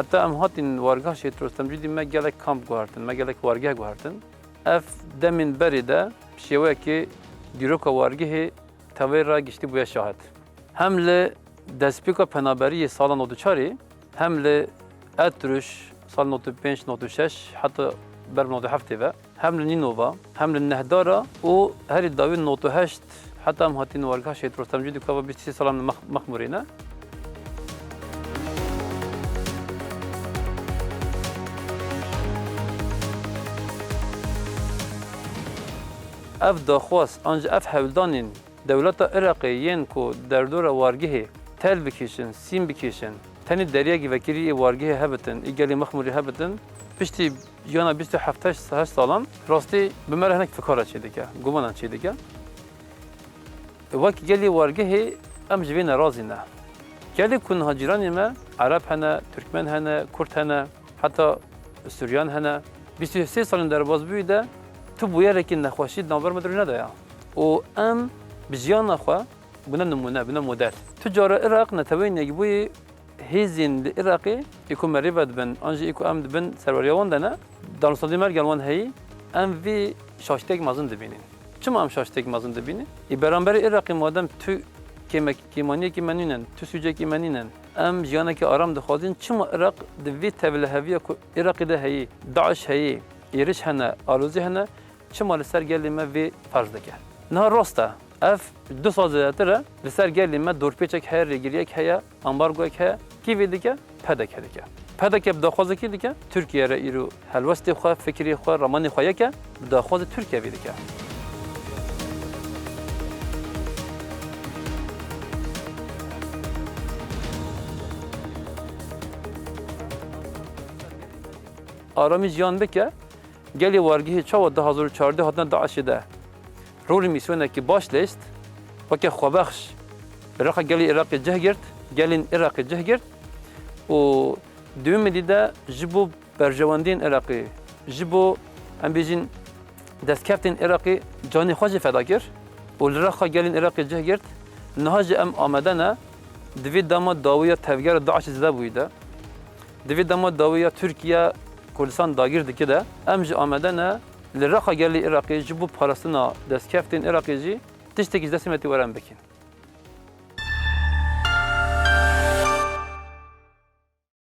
Hatta em hatin wargah şehit Rostemcî dî me gelek kamp guhartin, me gelek wargeh guhartin. Ev demên berê de şêwekê dîroka wargehê tevê ra giştî bûye şahid. Hem li destpêka penaberiyê sala 94 hem li Etruş sal 95-96 hatta ber 97 ve hem li Nînova hem li Nehdara û herî dawî 98 hatta em hatin wargah şehit Rostemcî dî kava 23 salan li Mexmûrê ne. Ev daxwaz anca ev hevldanên dewleta Iraqê yên ku derdora wargehê tel bikêşin, sîn bikêşin, tenê deryekî vekirî wargehê hebitin, îgelê Mexmûrê hebitin, piştî jiyana 27-8 salan rastî bi me re hinek fikara çê dike, gumanan çê dike. Wek gelê wargehê em ji vê ne razî ne. Gelê ku niha cîranê me Ereb hene, Türkmen hene, Kurd hene, heta Sûriyan hene. 23 salên derbas bûyî de tu bûyerekî nexweşî navber me dirû nedaye. û em bi jiyana xwe bûne nimûne, bûne model. Tu cara Iraq netewên yekbûyê hêzên li Iraqê êku me rêve dibin, an jî êku em dibin serweriya wan de ne, danûstandî mergel wan heyî, em vê şaştek mezin dibînin. Çima em şaştek mezin dibînin? Beramberî Iraqê madem tu kêmaniyekî menînin, tu sûcekî menînin, em jiyanekî aram dixwazin, çima Iraq di vê tevliheviya ku Iraqê de heyî, Daeş heyî, êriş hene, alozî hene, çima li ser gelê me vê ferz dike. Niha rast e, ev 2 sal zêdetir e, li ser gelê me dorpêçek heye, rêgiriyek heye, ambargoyek heye, kî vê dike? Pedeke dike. Pedeke bi daxwazekî dike, Tirkiye re îro helwestê xwe, fikirê xwe, ramanê xwe yek e, bi daxwazê Tirkiye vê dike. Aramî jiyan bike, gelê wargehê çawa 2014 hatine Daişê de rolê mîsyonekî baş lêst, weke xwebex bi rexa gelê Iraqê cih girt, gelên Iraqê cih girt û duyemê dî de ji bo berjewendiyên Iraqê, ji bo em bêjin destkeftên Iraqê canê xwe jî feda kir û li rexa gelên Iraqê cih girt, niha jî em amade ne divê dema dawiya tevgera Daişê zêde bûyî de, divê dema dawiya Tirkiye Kurdistan dagir dike de em ji amade ne li rexa gelê Iraqê ji bo parastina destkeftên Iraqê jî tiştekî ji destê me tê were em bikin.